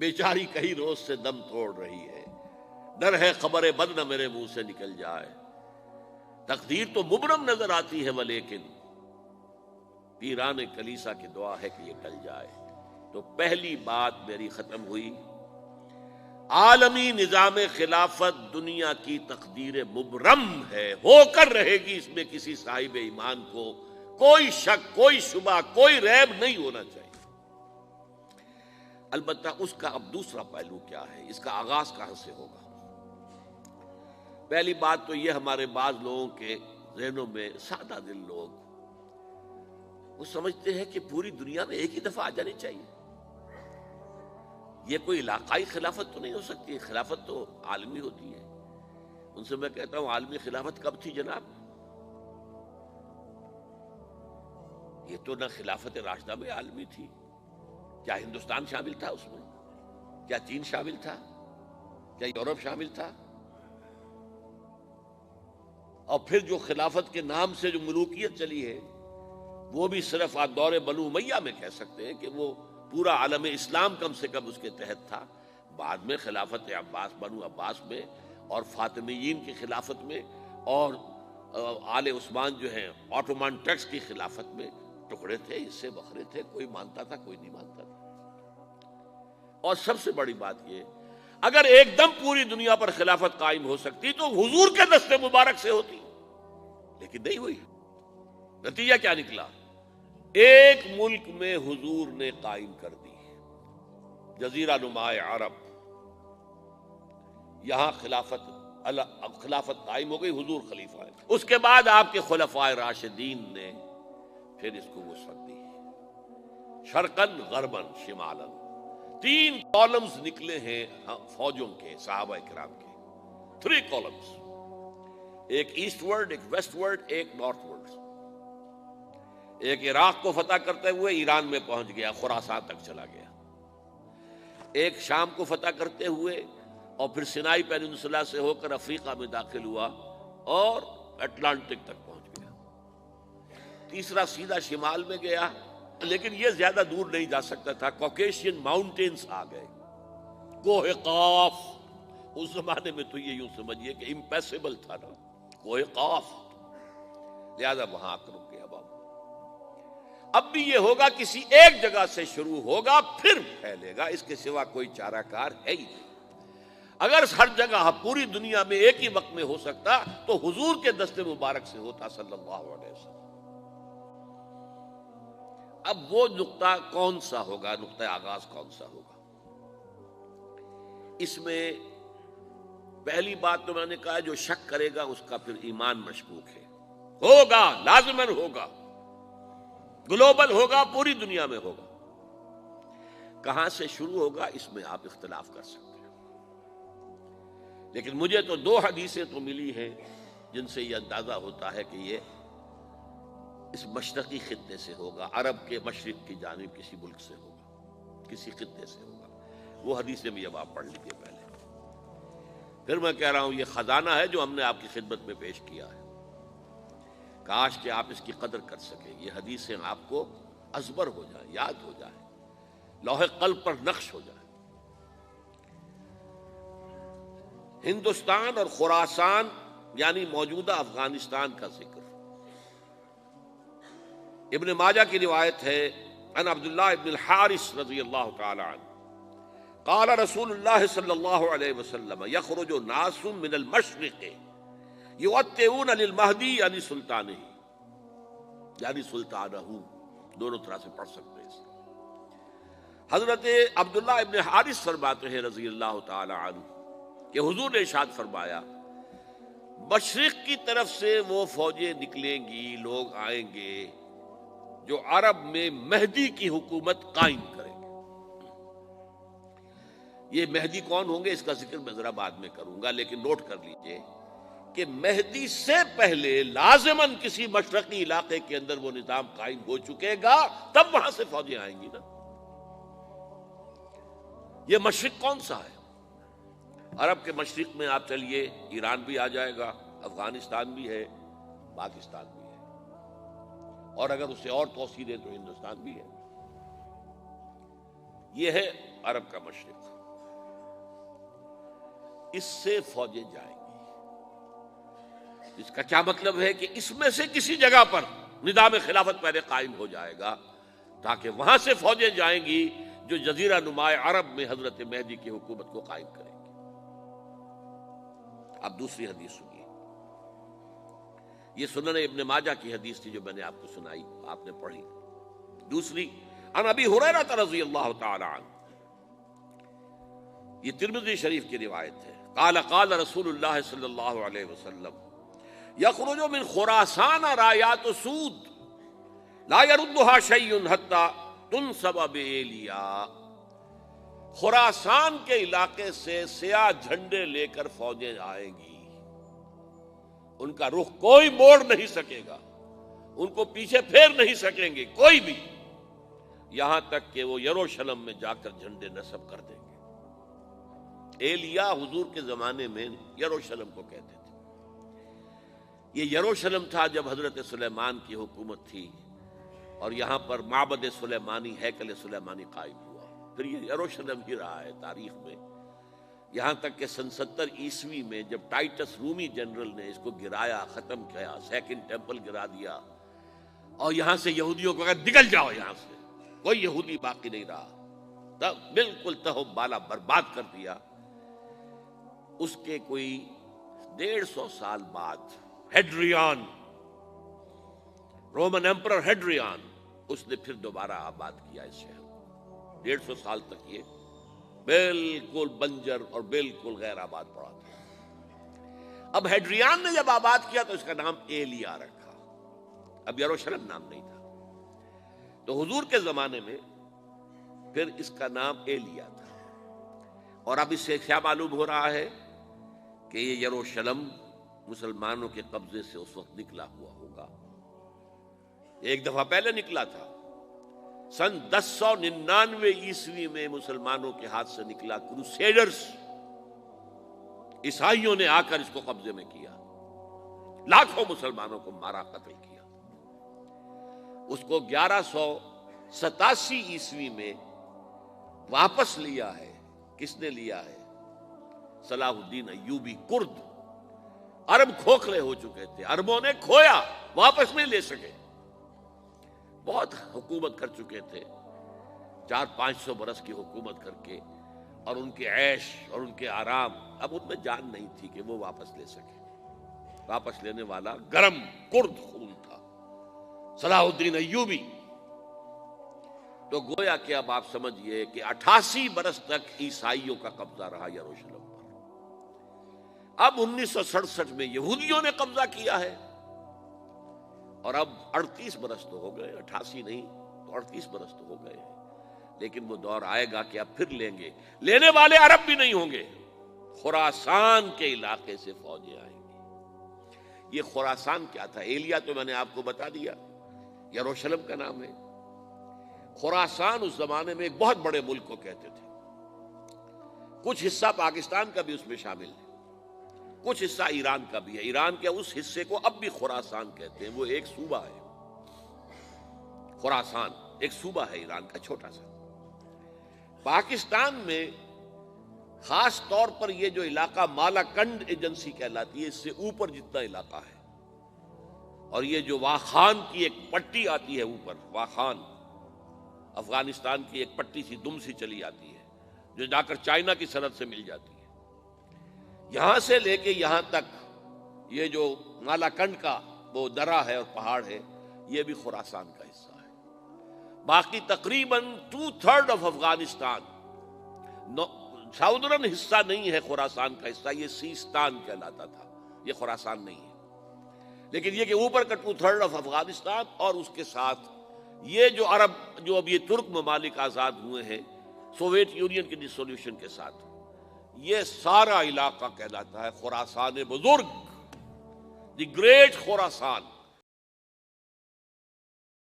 بیچاری کئی روز سے دم توڑ رہی ہے، ڈر ہے خبر بد نہ میرے منہ سے نکل جائے، تقدیر تو مبرم نظر آتی ہے ولیکن پیران کلیسا کی دعا ہے کہ یہ ٹل جائے۔ تو پہلی بات میری ختم ہوئی، عالمی نظام خلافت دنیا کی تقدیر مبرم ہے، ہو کر رہے گی، اس میں کسی صاحب ایمان کو کوئی شک، کوئی شبہ، کوئی ریب نہیں ہونا چاہیے۔ البتہ اس کا اب دوسرا پہلو کیا ہے، اس کا آغاز کہاں سے ہوگا؟ پہلی بات تو یہ، ہمارے بعض لوگوں کے ذہنوں میں، سادہ دل لوگ وہ سمجھتے ہیں کہ پوری دنیا میں ایک ہی دفعہ آ جانی چاہیے، یہ کوئی علاقائی خلافت تو نہیں ہو سکتی، خلافت تو عالمی ہوتی ہے۔ ان سے میں کہتا ہوں عالمی خلافت کب تھی جناب؟ یہ تو نہ خلافت راشدہ میں عالمی تھی، کیا ہندوستان شامل تھا اس میں؟ کیا چین شامل تھا؟ کیا یورپ شامل تھا؟ اور پھر جو خلافت کے نام سے جو ملوکیت چلی ہے وہ بھی صرف آپ دور بنو امیہ میں کہہ سکتے ہیں کہ وہ پورا عالم اسلام کم سے کم اس کے تحت تھا۔ بعد میں خلافت عباس، بنو عباس میں، اور فاطمیین کی خلافت میں، اور آل عثمان جو ہیں آٹومان ٹرکس کی خلافت میں ٹکڑے تھے، حصے بکھرے تھے، کوئی مانتا تھا کوئی نہیں مانتا تھا۔ اور سب سے بڑی بات یہ، اگر ایک دم پوری دنیا پر خلافت قائم ہو سکتی تو حضور کے دست مبارک سے ہوتی، لیکن نہیں ہوئی۔ نتیجہ کیا نکلا؟ ایک ملک میں حضور نے قائم کر دی، جزیرہ نما عرب، یہاں خلافت قائم ہو گئی، حضور خلیفہ ہے۔ اس کے بعد آپ کے خلفائے راشدین نے پھر اس کو وسعت دی، شرقاً غرباً شمالاً، 3 کالمز نکلے ہیں فوجوں کے، صحابہ کرام کے، 3 کالمز، ایک ایسٹ ورڈ، ایک ویسٹ ورڈ، ایک نارتھ ورڈ۔ ایک عراق کو فتح کرتے ہوئے ایران میں پہنچ گیا، خراسان تک چلا گیا، ایک شام کو فتح کرتے ہوئے اور پھر سینائی پیننسولا سے ہو کر افریقہ میں داخل ہوا اور اٹلانٹک تک پہنچ گیا، تیسرا سیدھا شمال میں گیا، لیکن یہ زیادہ دور نہیں جا سکتا تھا، کوکیشین ماؤنٹینز آ گئے، کوہ قاف، اس زمانے میں تو یہ یوں سمجھیے کہ امپیسیبل تھا نا، کوہ قاف، لہذا وہاں آ کر رک گیا۔ اب بھی یہ ہوگا، کسی ایک جگہ سے شروع ہوگا پھر پھیلے گا، اس کے سوا کوئی چارہ کار ہے ہی نہیں۔ اگر ہر جگہ پوری دنیا میں ایک ہی وقت میں ہو سکتا تو حضور کے دست مبارک سے ہوتا صلی اللہ علیہ وسلم۔ اب وہ نقطہ کون سا ہوگا، نقطہ آغاز کون سا ہوگا؟ اس میں پہلی بات تو میں نے کہا، جو شک کرے گا اس کا پھر ایمان مشکوک ہے، ہوگا، لازماً ہوگا، گلوبل ہوگا، پوری دنیا میں ہوگا۔ کہاں سے شروع ہوگا اس میں آپ اختلاف کر سکتے ہیں، لیکن مجھے تو 2 حدیثیں تو ملی ہیں جن سے یہ اندازہ ہوتا ہے کہ یہ اس مشرقی خطے سے ہوگا، عرب کے مشرق کی جانب کسی ملک سے ہوگا، کسی خطے سے ہوگا۔ وہ حدیثیں بھی اب آپ پڑھ لیجیے پہلے، پھر میں کہہ رہا ہوں یہ خزانہ ہے جو ہم نے آپ کی خدمت میں پیش کیا ہے، کاش کہ آپ اس کی قدر کر سکیں، یہ حدیثیں آپ کو ازبر ہو جائیں، یاد ہو جائیں، لوح قلب پر نقش ہو جائیں۔ ہندوستان اور خراسان یعنی موجودہ افغانستان کا ذکر ابن ماجہ کی روایت ہے، عن عبداللہ ابن الحارث رضی اللہ تعالی عنہ قال رسول اللہ صلی اللہ علیہ وسلم یخرج ناس من المشرق یوطئون للمہدی یعنی سلطانہ، یعنی سلطانہ، دونوں طرح سے پڑھ سکتے ہیں۔ حضرت عبداللہ ابن حارث فرماتے ہیں رضی اللہ تعالی عنہ کہ حضور نے ارشاد فرمایا، مشرق کی طرف سے وہ فوجیں نکلیں گی، لوگ آئیں گے جو عرب میں مہدی کی حکومت قائم کریں گے۔ یہ مہدی کون ہوں گے اس کا ذکر میں ذرا بعد میں کروں گا، لیکن نوٹ کر لیجئے کہ مہدی سے پہلے لازماً کسی مشرقی علاقے کے اندر وہ نظام قائم ہو چکے گا، تب وہاں سے فوجیں آئیں گی نا۔ یہ مشرق کون سا ہے؟ عرب کے مشرق میں آپ چلیے، ایران بھی آ جائے گا، افغانستان بھی ہے، پاکستان بھی ہے، اور اگر اسے اور توسیع دیں تو ہندوستان بھی ہے۔ یہ ہے عرب کا مشرق، اس سے فوجیں جائیں گی۔ اس کا کیا مطلب ہے کہ اس میں سے کسی جگہ پر نظام خلافت پہلے قائم ہو جائے گا، تاکہ وہاں سے فوجیں جائیں گی جو جزیرہ نما عرب میں حضرت مہدی کی حکومت کو قائم کریں گی۔ اب دوسری حدیث سنیے، یہ سنن ابن ماجہ کی حدیث تھی جو میں نے آپ کو سنائی، آپ نے پڑھی۔ دوسری، عن ابی ہریرہ رضی اللہ تعالی عنہ، یہ ترمذی شریف کی روایت ہے، قال قال رسول اللہ صلی اللہ علیہ وسلم یخرج من خراسان رایات سود لا يردها شیء حتی تنصب بإیلیا، خراسان کے علاقے سے سیاہ جھنڈے لے کر فوجیں آئیں گی، ان کا رخ کوئی موڑ نہیں سکے گا، ان کو پیچھے پھیر نہیں سکیں گے کوئی بھی، یہاں تک کہ وہ یروشلم میں جا کر جھنڈے نصب کر دیں گے۔ ایلیا حضور کے زمانے میں یروشلم کو کہتے تھے۔ یہ یروشلم تھا جب حضرت سلیمان کی حکومت تھی، اور یہاں پر معبد سلیمانی، ہیکل سلیمانی قائم ہوا، پھر یہ یروشلم ہی رہا ہے تاریخ میں، یہاں تک کہ سن 70 عیسوی میں جب ٹائٹس رومی جنرل نے اس کو گرایا، ختم کیا، سیکنڈ ٹیمپل گرا دیا، اور یہاں سے یہودیوں کو کہا نکل جاؤ یہاں سے، کوئی یہودی باقی نہیں رہا، تب بالکل تہو بالا برباد کر دیا۔ اس کے کوئی 150 سال بعد ہیڈریان، رومن ایمپرر ہیڈریان، اس نے پھر دوبارہ آباد کیا اس شہر کو۔ 150 سال تک یہ بالکل بنجر اور بالکل غیر آباد پڑا تھا۔ اب ہیڈریان نے جب آباد کیا تو اس کا نام ایلیا رکھا، اب یروشلم نام نہیں تھا، تو حضور کے زمانے میں پھر اس کا نام ایلیا تھا۔ اور اب اس سے کیا معلوم ہو رہا ہے کہ یہ یروشلم مسلمانوں کے قبضے سے اس وقت نکلا ہوا ہوگا، ایک دفعہ پہلے نکلا تھا، سن 1099 عیسوی میں مسلمانوں کے ہاتھ سے نکلا، کروسیڈرز عیسائیوں نے آ کر اس کو قبضے میں کیا، لاکھوں مسلمانوں کو مارا، قتل کیا۔ اس کو 1187 عیسوی میں واپس لیا ہے۔ کس نے لیا ہے؟ صلاح الدین ایوبی، کرد۔ عرب کھوکھلے ہو چکے تھے، عربوں نے کھویا، واپس نہیں لے سکے، بہت حکومت کر چکے تھے، 400-500 برس کی حکومت کر کے، اور ان کے عیش اور ان کے آرام، اب ان میں جان نہیں تھی کہ وہ واپس لے سکے۔ واپس لینے والا گرم کرد خون تھا، صلاح الدین ایوبی۔ تو گویا کہ اب آپ سمجھئے کہ 88 برس تک عیسائیوں کا قبضہ رہا یروشلم پر۔ اب 1967 میں یہودیوں نے قبضہ کیا ہے، اور اب 38 برس تو ہو گئے، 88 نہیں تو 38 برس تو ہو گئے ہیں، لیکن وہ دور آئے گا کہ اب پھر لیں گے، لینے والے عرب بھی نہیں ہوں گے، خراسان کے علاقے سے فوجیں آئیں گی۔ یہ خراسان کیا تھا؟ ایلیا تو میں نے آپ کو بتا دیا، یروشلم کا نام ہے۔ خراسان اس زمانے میں ایک بہت بڑے ملک کو کہتے تھے، کچھ حصہ پاکستان کا بھی اس میں شامل ہے، کچھ حصہ ایران کا بھی ہے، ایران کے اس حصے کو اب بھی خراسان کہتے ہیں، وہ ایک صوبہ ہے، خراسان ایک صوبہ ہے ایران کا چھوٹا سا۔ پاکستان میں خاص طور پر یہ جو علاقہ مالا کنڈ ایجنسی کہلاتی ہے، اس سے اوپر جتنا علاقہ ہے، اور یہ جو واخان کی ایک پٹی آتی ہے اوپر، واخان افغانستان کی ایک پٹی سی دم سی چلی آتی ہے جو جا کر چائنا کی سرحد سے مل جاتی ہے، یہاں سے لے کے یہاں تک یہ جو مالا کنڈ کا وہ درہ ہے اور پہاڑ ہے، یہ بھی خراسان کا حصہ ہے۔ باقی تقریباً 2/3 آف افغانستان ساؤدرن حصہ نہیں ہے خراسان کا حصہ، یہ سیستان کہلاتا تھا، یہ خراسان نہیں ہے، لیکن یہ کہ اوپر کا 2/3 آف افغانستان، اور اس کے ساتھ یہ جو عرب، جو اب یہ ترک ممالک آزاد ہوئے ہیں سوویت یونین کی ڈسولوشن کے ساتھ، یہ سارا علاقہ کہلاتا ہے خراسان بزرگ، دی گریٹ خراسان۔